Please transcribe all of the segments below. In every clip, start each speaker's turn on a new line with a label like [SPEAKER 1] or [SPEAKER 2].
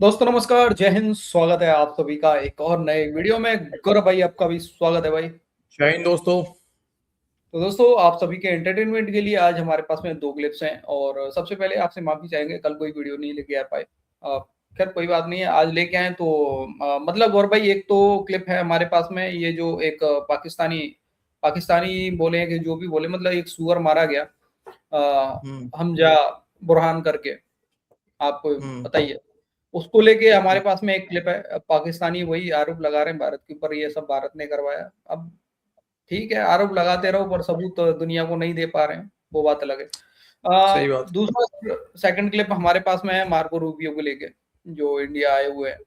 [SPEAKER 1] दोस्तों नमस्कार, जय हिंद। स्वागत है आप सभी का एक और नए वीडियो में। गौरव भाई, आपका भी स्वागत है भाई।
[SPEAKER 2] जय हिंद दोस्तों।
[SPEAKER 1] तो दोस्तों, आप सभी के एंटरटेनमेंट के लिए आज हमारे पास में दो क्लिप्स हैं और सबसे पहले आपसे माफी चाहेंगे, कल कोई वीडियो नहीं लेके आ पाए। खैर कोई बात नहीं है, आज लेके आए तो मतलब गौरव भाई, एक तो क्लिप है हमारे पास में, ये जो एक पाकिस्तानी पाकिस्तानी बोले कि जो भी बोले, मतलब एक सुअर मारा गया
[SPEAKER 2] हम्म।
[SPEAKER 1] हमजा बुरहान करके, आपको
[SPEAKER 2] हम्म।
[SPEAKER 1] पता ही है। उसको लेके हमारे पास में एक क्लिप है। पाकिस्तानी वही आरोप लगा रहे हैं भारत के ऊपर, ये सब भारत ने करवाया। अब ठीक है, आरोप लगाते रहो पर सबूत तो दुनिया को नहीं दे पा रहे हैं, वो बात अलग है।
[SPEAKER 2] सही बात।
[SPEAKER 1] दूसरा सेकंड क्लिप हमारे पास में है मार्को रूबियो को लेके, जो इंडिया आए हुए हैं।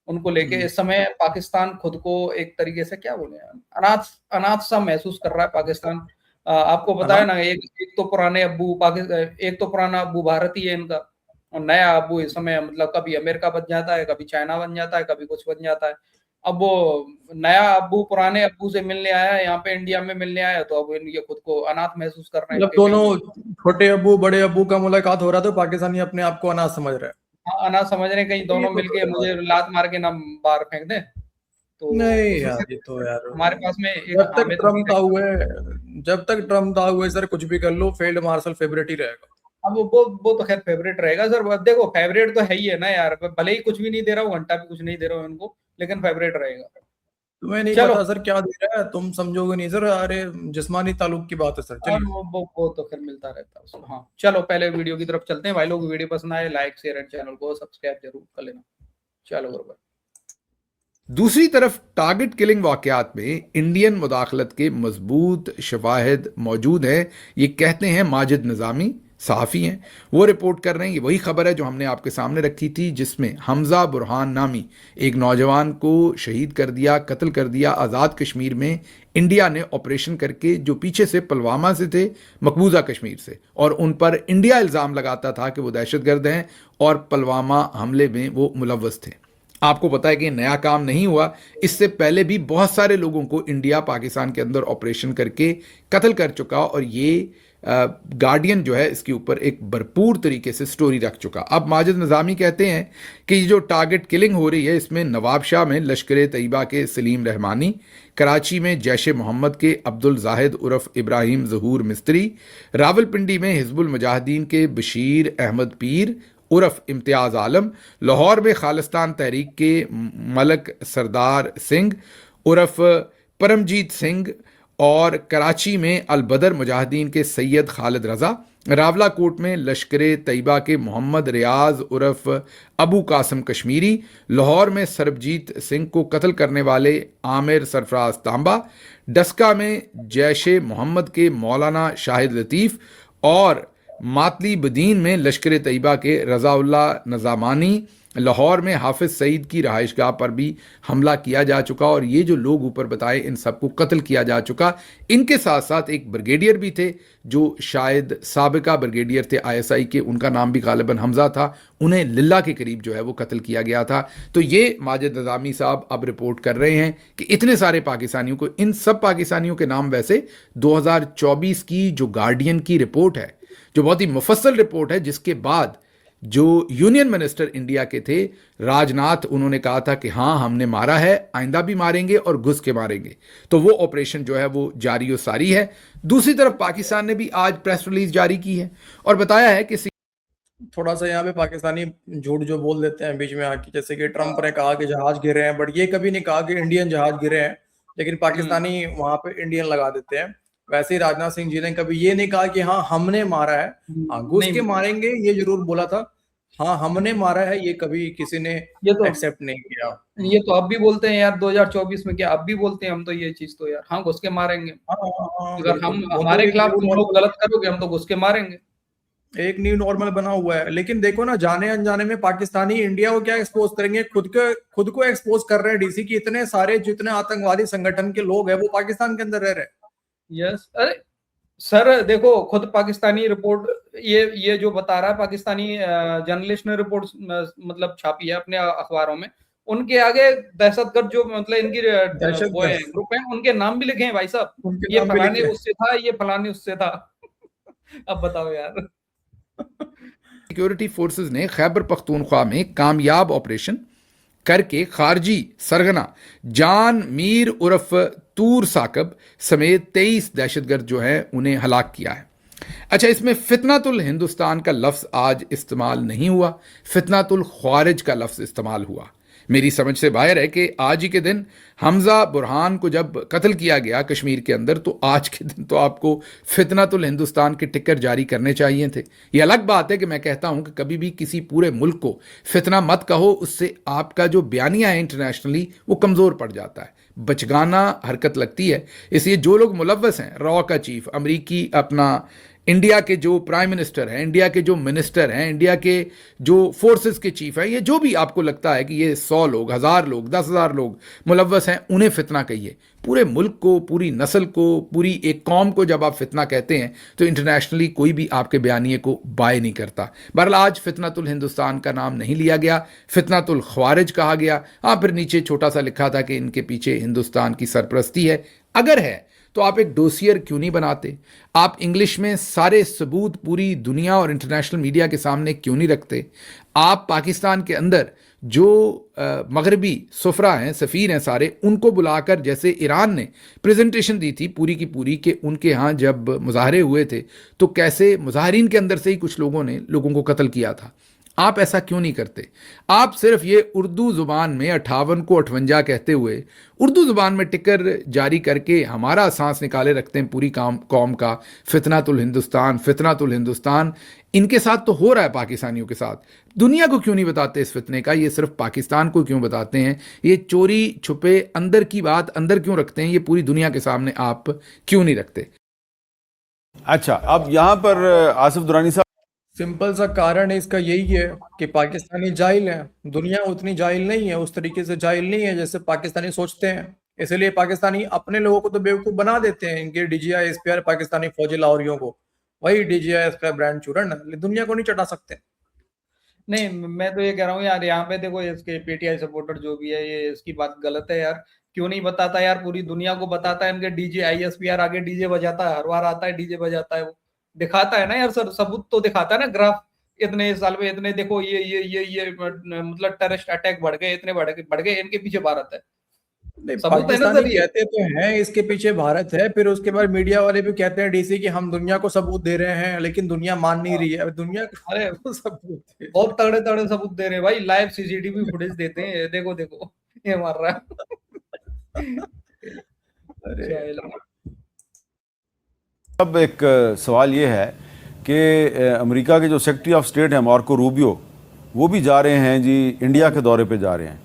[SPEAKER 1] उनको लेके
[SPEAKER 2] हम्म।
[SPEAKER 1] इस समय पाकिस्तान खुद को एक तरीके से क्या बोले, अनाथ अनाथ सा महसूस कर रहा है पाकिस्तान। आपको पता है
[SPEAKER 2] अनाथ।
[SPEAKER 1] ना, एक तो पुराने अब्बू पाकिस्तान, एक तो पुराना अब्बू भारतीय है इनका, और नया अब्बू इस समय मतलब कभी अमेरिका बन जाता है, कभी चाइना बन जाता है, कभी कुछ बन जाता है। अब वो नया अब्बू पुराने अब्बू से मिलने आया है, यहाँ पे इंडिया में मिलने आया है, तो अब ये खुद को अनाथ महसूस कर रहे हैं
[SPEAKER 2] मतलब
[SPEAKER 1] इनके कई
[SPEAKER 2] दोनों
[SPEAKER 1] लोग।
[SPEAKER 2] छोटे अब्बू बड़े अब्बू का मुलाकात हो रहा है तो पाकिस्तानी अपने आप को अनाथ समझ रहा है।
[SPEAKER 1] हाँ, अनाथ समझ रहे हैं, कहीं
[SPEAKER 2] ये
[SPEAKER 1] दोनों
[SPEAKER 2] तो
[SPEAKER 1] मिलके
[SPEAKER 2] गलत बात
[SPEAKER 1] मुझे लात मार के ना बाहर फेंक दें। तो
[SPEAKER 2] नहीं
[SPEAKER 1] उसमें
[SPEAKER 2] यार, ये तो यार
[SPEAKER 1] हमारे पास में एक
[SPEAKER 2] जब तक
[SPEAKER 1] हामिद
[SPEAKER 2] ट्रम्प
[SPEAKER 1] अमीर
[SPEAKER 2] था
[SPEAKER 1] है।
[SPEAKER 2] हुए जब तक ट्रम्प था हुए सर कुछ भी कर लो फील्ड मार्शल फेवरेट ही रहेगा।
[SPEAKER 1] अब वो तो खैर फेवरेट रहेगा सर। अब देखो, फेवरेट तो है ही है ना यार, भले ही कुछ भी नहीं दे रहा हूँ, घंटा भी कुछ नहीं दे रहा हूँ इनको, लेकिन फेवरेट रहेगा।
[SPEAKER 2] तुम्हें नहीं
[SPEAKER 1] चलो,
[SPEAKER 2] पता सर क्या दे रहा है, तुम समझोगे नहीं सर। अरे जिस्मानी ताल्लुक की बात है सर,
[SPEAKER 1] और
[SPEAKER 2] चलिए।
[SPEAKER 1] वो तो खैर मिलता रहता है उसको। हाँ चलो, पहले वीडियो की तरफ चलते हैं भाई लोग। वीडियो पसंद आए लाइक शेयर एंड चैनल को सब्सक्राइब जरूर कर लेना। चलो बरोबर।
[SPEAKER 3] दूसरी तरफ टारगेट किलिंग वाकयात में इंडियन मुदाखलत के मजबूत शवाहिद मौजूद हैं। ये कहते हैं माजिद निज़ामी, सहाफ़ी हैं। वो रिपोर्ट कर रहे हैं, ये वही खबर है जो हमने आपके सामने रखी थी, जिसमें हमजा बुरहान नामी एक नौजवान को शहीद कर दिया, कत्ल कर दिया आज़ाद कश्मीर में इंडिया ने ऑपरेशन करके, जो पीछे से पुलवामा से थे, मकबूजा कश्मीर से, और उन पर इंडिया इल्ज़ाम लगाता था कि वो दहशतगर्द हैं और पुलवामा हमले में वो मुलव्वस थे। आपको पता है कि नया काम नहीं हुआ, इससे पहले भी बहुत सारे लोगों को इंडिया पाकिस्तान के अंदर ऑपरेशन करके कत्ल कर चुका, और ये गार्डियन जो है इसके ऊपर एक भरपूर तरीके से स्टोरी रख चुका। अब माजिद निज़ामी कहते हैं कि ये जो टारगेट किलिंग हो रही है, इसमें नवाबशाह में लश्कर तैयबा के सलीम रहमानी, कराची में जैश मोहम्मद के अब्दुल जाहिद उर्फ इब्राहिम ज़हूर मिस्त्री, रावलपिंडी में हिजबुल मुजाहिदीन के बशीर अहमद पीर उर्फ इम्तियाज़ आलम, लाहौर में खालिस्तान तहरीक के मलक सरदार सिंह उर्फ परमजीत सिंह, और कराची में अलबदर मुजाहिदीन के सैयद खालिद रज़ा, रावलाकोट में लश्कर तैयबा के मोहम्मद रियाज उर्फ अबू कासम कश्मीरी, लाहौर में सरबजीत सिंह को कत्ल करने वाले आमिर सरफराज तांबा, डस्का में जैश मोहम्मद के मौलाना शाहिद लतीफ़, और मातली बदीन में लश्कर तैयबा के रज़ाउल्ला नज़ामानी, लाहौर में हाफिज़ सईद की रहाइशगाह पर भी हमला किया जा चुका, और ये जो लोग ऊपर बताए इन सबको कत्ल किया जा चुका। इनके साथ साथ एक ब्रिगेडियर भी थे जो शायद साबिका ब्रिगेडियर थे आईएसआई के, उनका नाम भी गालिबन हमजा था, उन्हें लिल्ला के करीब जो है वो कत्ल किया गया था। तो ये माजिद निज़ामी साहब अब रिपोर्ट कर रहे हैं कि इतने सारे पाकिस्तानियों को, इन सब पाकिस्तानियों के नाम वैसे 2024 की जो गार्डियन की रिपोर्ट है, जो बहुत ही मुफस्सल रिपोर्ट है, जिसके बाद जो यूनियन मिनिस्टर इंडिया के थे राजनाथ, उन्होंने कहा था कि हाँ हमने मारा है, आइंदा भी मारेंगे और घुस के मारेंगे। तो वो ऑपरेशन जो है वो जारी और सारी है। दूसरी तरफ पाकिस्तान ने भी आज प्रेस रिलीज जारी की है और बताया है कि
[SPEAKER 2] थोड़ा सा यहाँ पे पाकिस्तानी झूठ जो बोल देते हैं बीच में आके, जैसे कि ट्रम्प
[SPEAKER 1] हाँ।
[SPEAKER 2] ने कहा कि जहाज गिरे हैं, बट ये कभी नहीं कहा कि इंडियन जहाज गिरे हैं, लेकिन
[SPEAKER 1] हम्म।
[SPEAKER 2] पाकिस्तानी वहां पे इंडियन लगा देते हैं। वैसे ही राजनाथ सिंह जी ने कभी ये नहीं कहा कि हाँ हमने मारा है। हाँ घुस
[SPEAKER 1] नहीं,
[SPEAKER 2] के मारेंगे ये जरूर बोला था। हाँ हमने मारा है ये कभी किसी ने
[SPEAKER 1] ये तो
[SPEAKER 2] एक्सेप्ट नहीं किया।
[SPEAKER 1] ये तो अब भी बोलते हैं यार, 2024 में क्या अब भी बोलते हैं हम तो ये चीज, तो यार हाँ घुस के मारेंगे।
[SPEAKER 2] हाँ हाँ हाँ,
[SPEAKER 1] अगर हम
[SPEAKER 2] बिल्कुल वो तो
[SPEAKER 1] हमारे
[SPEAKER 2] एक
[SPEAKER 1] खिलाफ
[SPEAKER 2] न्यू
[SPEAKER 1] तुम लोग गलत करोगे, हम तो घुस के मारेंगे।
[SPEAKER 2] नॉर्मल बना हुआ है। लेकिन देखो ना, जाने अनजाने में पाकिस्तानी इंडिया को क्या एक्सपोज करेंगे, खुद को एक्सपोज कर रहे हैं डीसी की। इतने सारे जितने आतंकवादी संगठन के लोग हैं वो पाकिस्तान के अंदर रह रहे हैं।
[SPEAKER 1] यस, अरे सर देखो, खुद पाकिस्तानी रिपोर्ट, ये जो बता रहा है पाकिस्तानी जर्नलिस्ट ने रिपोर्ट मतलब छापी है अपने अखबारों में, उनके आगे दहशतगर्द जो मतलब इनकी वो है,
[SPEAKER 2] दहशतगर्द
[SPEAKER 1] ग्रुप है, उनके नाम भी लिखे हैं भाई साहब।
[SPEAKER 2] उनके
[SPEAKER 1] ये
[SPEAKER 2] नाम भी
[SPEAKER 1] फलाने
[SPEAKER 2] लिखे हैं।
[SPEAKER 1] उससे था, ये फलाने उससे था। अब बताओ यार।
[SPEAKER 3] सिक्योरिटी फोर्सेस ने खैबर पख्तूनख्वा में कामयाब ऑपरेशन करके खारजी सरगना जान मीर उर्फ तूर साकब समेत 23 दहशतगर्द जो हैं उन्हें हलाक किया है। अच्छा, इसमें फितनातुल हिंदुस्तान का लफ्ज़ आज इस्तेमाल नहीं हुआ, फितनातुल ख्वारिज का लफ्ज़ इस्तेमाल हुआ। मेरी समझ से बाहर है कि आज ही के दिन हमजा बुरहान को जब कत्ल किया गया कश्मीर के अंदर, तो आज के दिन तो आपको फितनातुल हिंदुस्तान के टिकर जारी करने चाहिए थे। ये अलग बात है कि मैं कहता हूं कि कभी भी किसी पूरे मुल्क को फितना मत कहो, उससे आपका जो बयानिया है इंटरनेशनली वो कमज़ोर पड़ जाता है, बचगाना हरकत लगती है। इसलिए जो लोग मुलव्वस हैं, रॉ का चीफ, अमरीकी अपना इंडिया के जो प्राइम मिनिस्टर हैं, इंडिया के जो मिनिस्टर हैं, इंडिया के जो फोर्सेस के चीफ हैं, ये जो भी आपको लगता है कि ये 100 लोग, 1000 लोग, 10,000 लोग मुलव्वस हैं, उन्हें फितना कहिए। पूरे मुल्क को, पूरी नस्ल को, पूरी एक कौम को जब आप फितना कहते हैं तो इंटरनेशनली कोई भी आपके बयानिए को बाय नहीं करता। बहरहाल आज फितनातुल हिंदुस्तान का नाम नहीं लिया गया, फितनातुल ख्वारिज कहा गया। हाँ, फिर नीचे छोटा सा लिखा था कि इनके पीछे हिंदुस्तान की सरपरस्ती है। अगर है तो आप एक डोसियर क्यों नहीं बनाते? आप इंग्लिश में सारे सबूत पूरी दुनिया और इंटरनेशनल मीडिया के सामने क्यों नहीं रखते? आप पाकिस्तान के अंदर जो मगरबी सुफरा हैं, सफ़ीर हैं सारे, उनको बुलाकर, जैसे ईरान ने प्रेजेंटेशन दी थी पूरी की पूरी कि उनके यहाँ जब मुजाहरे हुए थे तो कैसे मुजाहरीन के अंदर से ही कुछ लोगों ने लोगों को कत्ल किया था। आप ऐसा क्यों नहीं करते? आप सिर्फ ये उर्दू ज़ुबान में 58 को 58 कहते हुए उर्दू ज़ुबान में टिकर जारी करके हमारा सांस निकाले रखते हैं पूरी कौम का। फितनातुल हिंदुस्तान, फितनातुल हिंदुस्तान इनके साथ तो हो रहा है, पाकिस्तानियों के साथ। दुनिया को क्यों नहीं बताते इस फितने का? ये सिर्फ पाकिस्तान को क्यों बताते हैं? ये चोरी छुपे अंदर की बात अंदर क्यों रखते हैं? ये पूरी दुनिया के सामने आप क्यों नहीं रखते?
[SPEAKER 4] अच्छा, अब यहाँ पर आसिफ दुरानी साहब,
[SPEAKER 2] सिंपल सा कारण इसका यही है कि पाकिस्तानी जाहिल हैं। दुनिया उतनी जाहिल नहीं है, उस तरीके से जाहिल नहीं है जैसे पाकिस्तानी सोचते हैं। इसलिए पाकिस्तानी अपने लोगों को तो बेवकूफ बना देते हैं। इनके डीजीआई एसपीआर पाकिस्तानी फौजी लाहौरियों को, वही डीजीआई एसपीआर ब्रांड चूरन, दुनिया को नहीं चटा सकते।
[SPEAKER 1] नहीं, मैं तो ये कह रहा हूँ यार, यहाँ पे देखो इसके पीटीआई सपोर्टर जो भी है, ये इसकी बात गलत है यार। क्यों नहीं बताता यार? पूरी दुनिया को बताता है। इनके डीजे आईएसपीआर आगे डीजे बजाता है, हर बार आता है डीजे बजाता है, वो दिखाता है ना यार सर, सबूत तो दिखाता है ना, ग्राफ। इतने साल में इतने देखो ये मतलब टेररिस्ट अटैक बढ़ गए, इतने बढ़ गए, इनके पीछे भारत है।
[SPEAKER 2] नहीं,
[SPEAKER 1] सबूत है ना
[SPEAKER 2] पाकिस्तानी
[SPEAKER 1] सर ये।
[SPEAKER 2] कहते तो हैं इसके पीछे भारत है, फिर उसके बाद मीडिया वाले भी कहते हैं डीसी कि हम दुनिया को सबूत दे रहे हैं, लेकिन दुनिया मान नहीं रही है। अब दुनिया
[SPEAKER 1] अरे
[SPEAKER 2] को सबूत दे।
[SPEAKER 1] बहुत तगड़े तगड़े सबूत दे रहे हैं भाई, लाइव सीसीटीवी फुटेज देते हैं, देखो देखो ये मार रहा है।
[SPEAKER 2] अरे
[SPEAKER 4] अब एक सवाल ये है कि अमेरिका के जो सेक्रेटरी ऑफ स्टेट हैं मार्को रूबियो, वो भी जा रहे हैं जी, इंडिया के दौरे पे जा रहे हैं।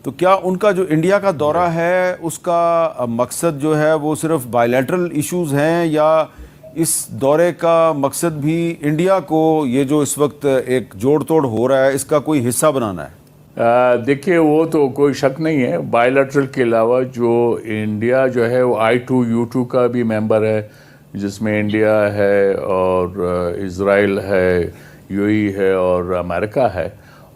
[SPEAKER 4] तो क्या उनका जो इंडिया का दौरा है उसका मकसद जो है वो सिर्फ बायलैटरल इश्यूज़ हैं, या इस दौरे का मकसद भी इंडिया को ये जो इस वक्त एक जोड़ तोड़ हो रहा है इसका कोई हिस्सा बनाना है?
[SPEAKER 5] देखिए, वो तो कोई शक नहीं है। बायलैटरल के अलावा जो इंडिया जो है वो I2U2 का भी मेंबर है, जिसमें इंडिया है और इज़राइल है, यूएई है और अमेरिका है।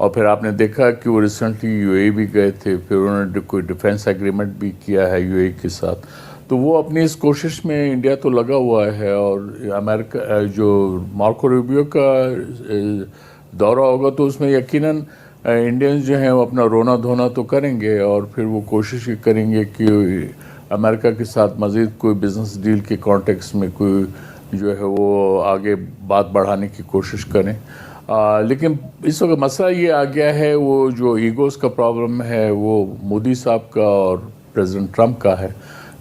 [SPEAKER 5] और फिर आपने देखा कि वो रिसेंटली यूएई भी गए थे, फिर उन्होंने कोई डिफेंस एग्रीमेंट भी किया है यूएई के साथ। तो वो अपनी इस कोशिश में इंडिया तो लगा हुआ है। और अमेरिका जो मार्को रूबियो का दौरा होगा तो उसमें यकीनन इंडियंस जो हैं वो अपना रोना धोना तो करेंगे, और फिर वो कोशिश करेंगे कि अमेरिका के साथ मज़ीद कोई बिज़नेस डील के कॉन्टेक्स्ट में कोई जो है वो आगे बात बढ़ाने की कोशिश करें। लेकिन इस वक्त मसला ये आ गया है, वो जो ईगोज़ का प्रॉब्लम है वो मोदी साहब का और प्रेसिडेंट ट्रंप का है।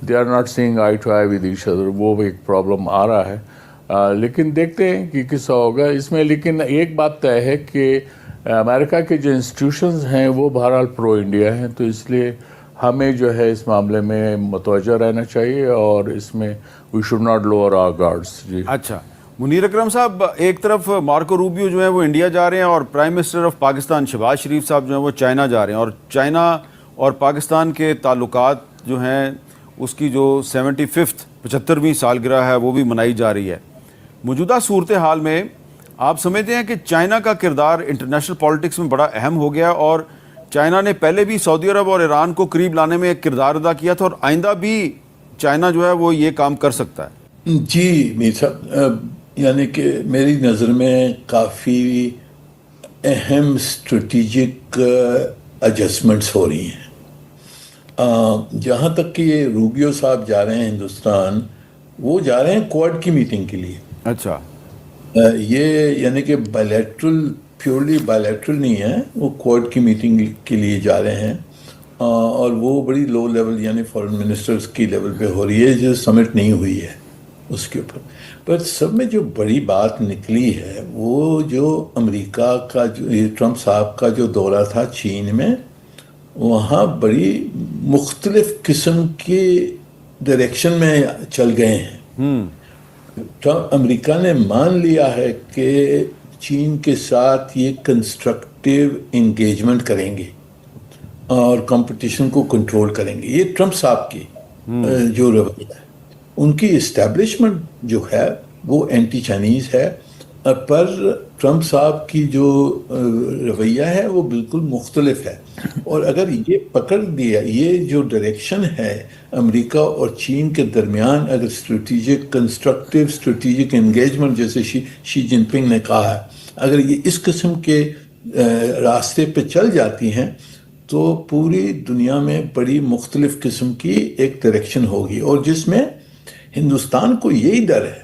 [SPEAKER 5] They are not seeing eye to eye with each other, वो एक प्रॉब्लम आ रहा है। लेकिन देखते हैं कि किसा होगा इसमें। लेकिन एक बात तय है कि अमेरिका के जो इंस्टीट्यूशंस हैं वो बहरहाल प्रो इंडिया हैं, तो इसलिए हमें जो है इस मामले में मुतवज्जह रहना चाहिए और इसमें we should not lower our guards. जी
[SPEAKER 4] अच्छा, मुनीर अकरम साहब, एक तरफ मार्को रूबियो जो है वो इंडिया जा रहे हैं और prime minister of Pakistan Shehbaz Sharif साहब जो हैं वो चाइना जा रहे हैं, और चाइना और पाकिस्तान के ताल्लुकात जो हैं उसकी जो 75वीं सालगिरह है वो भी मनाई जा रही है। मौजूदा सूरत हाल में आप समझते हैं कि चाइना का किरदार इंटरनेशनल पॉलिटिक्स में बड़ा अहम हो गया, और चाइना ने पहले भी सऊदी अरब और ईरान को करीब लाने में एक किरदार अदा किया था, और आइंदा भी चाइना जो है वो ये काम कर सकता है?
[SPEAKER 6] जी मीर साहब, यानी कि मेरी नज़र में काफ़ी अहम स्ट्रेटेजिक एडजस्टमेंट्स हो रही हैं। जहाँ तक कि ये रूबियो साहब जा रहे हैं हिंदुस्तान, वो जा रहे हैं क्वाड की मीटिंग के लिए।
[SPEAKER 4] अच्छा,
[SPEAKER 6] ये यानी कि बायलैटरल, प्योरली बायलैटरल नहीं है, वो क्वाड की मीटिंग के लिए जा रहे हैं। और वो बड़ी लो लेवल यानी फॉरेन मिनिस्टर्स की लेवल पे हो रही है, जो समिट नहीं हुई है उसके ऊपर। पर सब में जो बड़ी बात निकली है वो जो अमेरिका का जो ये ट्रंप साहब का जो दौरा था चीन में, वहाँ बड़ी मुख्तलिफ किस्म के डायरेक्शन में चल गए हैं। ट्रंप अमेरिका ने मान लिया है कि चीन के साथ ये कंस्ट्रक्टिव इंगेजमेंट करेंगे और कंपटीशन को कंट्रोल करेंगे। ये ट्रंप साहब की जो रवैया है, उनकी इस्टेब्लिशमेंट जो है वो एंटी चाइनीज है, पर ट्रंप साहब की जो रवैया है वो बिल्कुल मुख्तलिफ है। और अगर ये पकड़ दिया, ये जो डायरेक्शन है अमेरिका और चीन के दरमियान, अगर स्ट्रेटेजिक कंस्ट्रक्टिव स्ट्रेटेजिक एंगेजमेंट जैसे शी जिनपिंग ने कहा है, अगर ये इस किस्म के रास्ते पे चल जाती हैं तो पूरी दुनिया में बड़ी मुख्तलिफ किस्म की एक डायरेक्शन होगी। और जिसमें हिंदुस्तान को यही डर है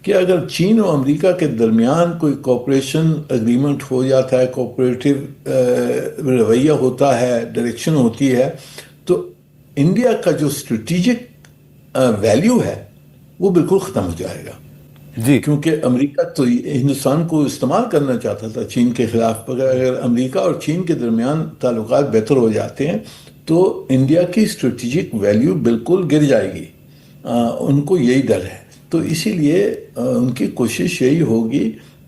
[SPEAKER 6] कि अगर चीन और अमेरिका के दरमियान कोई कोऑपरेशन एग्रीमेंट हो जाता है, कोऑपरेटिव रवैया होता है, डायरेक्शन होती है, तो इंडिया का जो स्ट्रेटेजिक वैल्यू है वो बिल्कुल ख़त्म हो जाएगा
[SPEAKER 4] जी।
[SPEAKER 6] क्योंकि अमेरिका तो हिंदुस्तान को इस्तेमाल करना चाहता था चीन के खिलाफ। अगर अमेरिका और चीन के दरमियान ताल्लुकात बेहतर हो जाते हैं तो इंडिया की स्ट्रेटेजिक वैल्यू बिल्कुल गिर जाएगी। उनको यही डर है, तो इसीलिए उनकी कोशिश यही होगी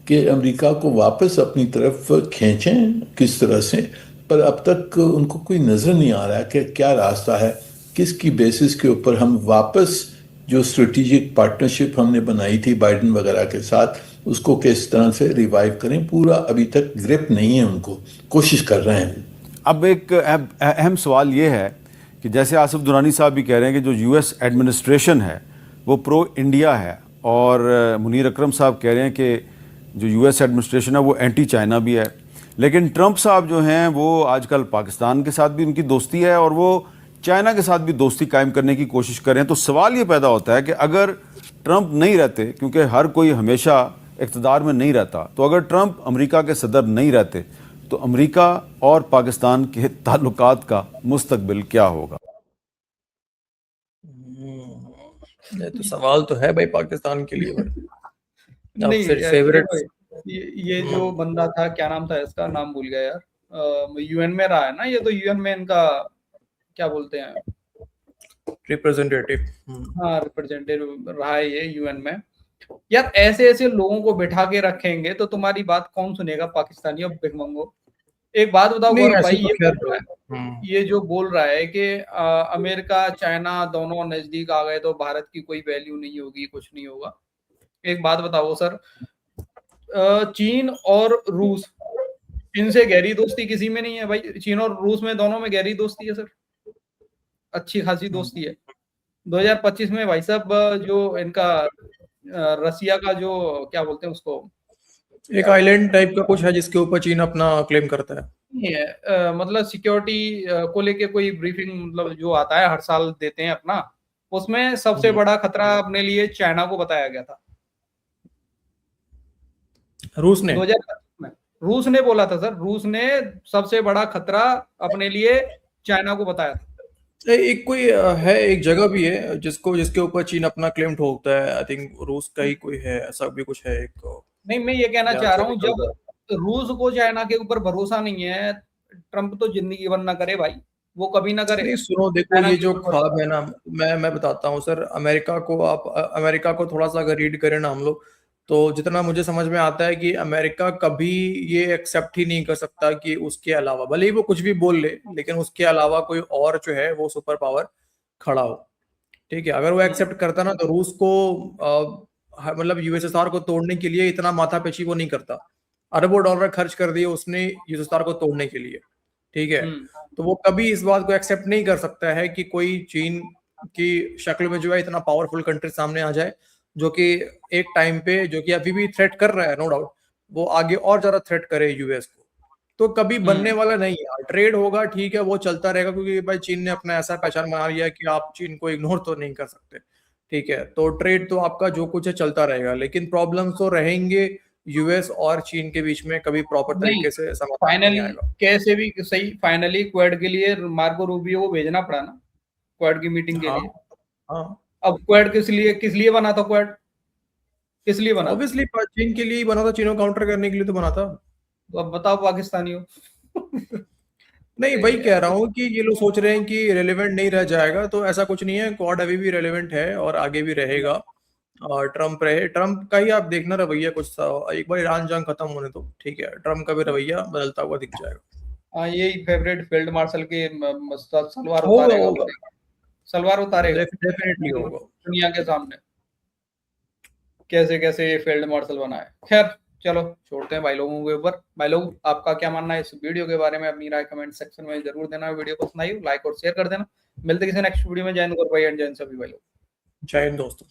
[SPEAKER 6] कि अमेरिका को वापस अपनी तरफ खींचें किस तरह से। पर अब तक उनको कोई नज़र नहीं आ रहा है कि क्या रास्ता है, किसकी बेसिस के ऊपर हम वापस जो स्ट्रेटेजिक पार्टनरशिप हमने बनाई थी बाइडेन वगैरह के साथ, उसको किस तरह से रिवाइव करें। पूरा अभी तक ग्रिप नहीं है, उनको कोशिश कर रहे हैं।
[SPEAKER 4] अब एक अहम सवाल ये है कि जैसे आसिफ दुरानी साहब भी कह रहे हैं कि जो यूएस एडमिनिस्ट्रेशन है वो प्रो इंडिया है, और मुनीर अकरम साहब कह रहे हैं कि जो यूएस एडमिनिस्ट्रेशन है वो एंटी चाइना भी है। लेकिन ट्रंप साहब जो हैं वो आजकल पाकिस्तान के साथ भी उनकी दोस्ती है और वो चाइना के साथ भी दोस्ती कायम करने की कोशिश कर रहे हैं। तो सवाल ये पैदा होता है कि अगर ट्रंप नहीं रहते, क्योंकि हर कोई हमेशा इक़्तिदार में नहीं रहता, तो अगर ट्रंप अमेरिका के सदर नहीं रहते तो अमेरिका और पाकिस्तान के ताल्लुकात का मुस्तकबिल क्या होगा?
[SPEAKER 2] ये तो सवाल तो है भाई पाकिस्तान के लिए। अब
[SPEAKER 1] नहीं
[SPEAKER 2] फिर फेवरेट
[SPEAKER 1] ये जो बंदा था, क्या नाम था इसका, नाम भूल गया यार, यूएन में रहा है ना ये, तो यूएन में इनका क्या बोलते हैं,
[SPEAKER 2] रिप्रेजेंटेटिव।
[SPEAKER 1] हाँ रिप्रेजेंटेटिव रहा है ये यूएन में। यार ऐसे ऐसे लोगों को बिठा के रखेंगे तो तुम्हारी बात कौन सुनेगा, पाकिस्तानी और भिखमंगो। एक बात बताओ गौरव भाई, ये जो बोल रहा है कि अमेरिका चाइना दोनों नजदीक आ गए तो भारत की कोई वैल्यू नहीं होगी, कुछ नहीं होगा। एक बात बताओ सर, चीन और रूस, इनसे गहरी दोस्ती किसी में नहीं है भाई। चीन और रूस में दोनों में गहरी दोस्ती है सर, अच्छी खासी दोस्ती है। 2025 में भाई साहब जो इनका रसिया का जो क्या बोलते हैं उसको,
[SPEAKER 2] एक आइलैंड टाइप का कुछ है जिसके ऊपर चीन अपना क्लेम करता है।
[SPEAKER 1] नहीं है, मतलब सिक्योरिटी को लेके कोई ब्रीफिंग मतलब जो आता है हर साल देते हैं अपना, उसमें सबसे बड़ा खतरा अपने लिए चाइना को बताया गया था।
[SPEAKER 2] रूस ने
[SPEAKER 1] 2025 में रूस ने बोला था सर, रूस ने सबसे बड़ा खतरा अपने लिए चाइना को बताया था।
[SPEAKER 2] एक कोई है, एक जगह भी है जिसके ऊपर चीन अपना क्लेम ठोकता है। आई थिंक रूस का ही कोई है, ऐसा भी कुछ है एक।
[SPEAKER 1] नहीं मैं ये कहना चाह रहा हूँ, जब रूस को चाइना के ऊपर भरोसा नहीं है, ट्रंप तो जिंदगी बंद ना करे भाई, वो कभी ना करे।
[SPEAKER 2] नहीं सुनो, देखो ये जो ख्वाब है ना, मैं बताता हूँ सर। अमेरिका को थोड़ा सा अगर रीड करें ना हम लोग, तो जितना मुझे समझ में आता है कि अमेरिका कभी ये एक्सेप्ट ही नहीं कर सकता कि उसके अलावा, भले ही वो कुछ भी बोल ले, लेकिन उसके अलावा कोई और जो है वो सुपर पावर खड़ा हो। ठीक है, अगर वो एक्सेप्ट करता ना तो रूस को मतलब यूएसएसआर को तोड़ने के लिए इतना माथापेची वो नहीं करता। अरबों डॉलर खर्च कर दिए उसने यूएसएसआर को तोड़ने के लिए। ठीक है, तो वो कभी इस बात को एक्सेप्ट नहीं कर सकता है कि कोई चीन की शक्ल में जो है इतना पावरफुल कंट्री सामने आ जाए, जो कि एक टाइम पे, जो कि अभी भी थ्रेट कर रहा है नो डाउट, वो आगे और ज्यादा थ्रेट करे यूएस को, तो कभी बनने वाला नहीं है। ट्रेड होगा ठीक है, वो चलता रहेगा, क्योंकि भाई चीन ने अपना ऐसा पहचान बना लिया है कि आप चीन को इग्नोर तो नहीं कर सकते, ठीक है। तो ट्रेड तो आपका जो कुछ है चलता रहेगा, लेकिन प्रॉब्लम्स तो रहेंगे यूएस और चीन के बीच में, कभी प्रॉपर
[SPEAKER 1] नहीं,
[SPEAKER 2] तरीके से समाधान नहीं
[SPEAKER 1] फाइनली
[SPEAKER 2] आएगा।
[SPEAKER 1] कैसे भी सही, फाइनली क्वाड के लिए मार्को रूबियो को भेजना पड़ा ना, क्वाड की मीटिंग के
[SPEAKER 2] हाँ
[SPEAKER 1] लिए।
[SPEAKER 2] हाँ,
[SPEAKER 1] अब क्वाड किस लिए बना था? क्वाड किस लिए बना था?
[SPEAKER 2] ऑब्वियसली चीन के लिए ही बना था, चीन को काउंटर करने के लिए तो बना था।
[SPEAKER 1] तो अब बताओ पाकिस्तानियों।
[SPEAKER 2] नहीं, वही कह रहा हूँ कि ये लोग सोच रहे हैं कि रेलेवेंट नहीं रह जाएगा, तो ऐसा कुछ नहीं है, क्वाड अभी भी रेलेवेंट है और आगे भी रहेगा। और ट्रम्प का ही आप देखना रवैया कुछ सा, एक बार ईरान जंग खत्म होने तो ठीक है, ट्रम्प का भी रवैया बदलता हुआ दिख जाएगा।
[SPEAKER 1] हाँ, यही फेवरेट फील्ड मार्शल के सलवार
[SPEAKER 2] होगा
[SPEAKER 1] उतारेगा,
[SPEAKER 2] होगा,
[SPEAKER 1] सलवार उतारेगा
[SPEAKER 2] डेफिनेटली होगा।
[SPEAKER 1] दुनिया के सामने, कैसे कैसे ये फील्ड मार्शल बना है। खैर चलो छोड़ते हैं भाई लोगों के ऊपर। भाई लोग, आपका क्या मानना है इस वीडियो के बारे में? अपनी राय कमेंट सेक्शन में जरूर देना। वीडियो पसंद आई हो लाइक और शेयर कर देना। मिलते किसी नेक्स्ट वीडियो में। जय हिंद गौरव भाई एंड जय हिंद सभी भाई लोग।
[SPEAKER 2] जय हिंद दोस्तों।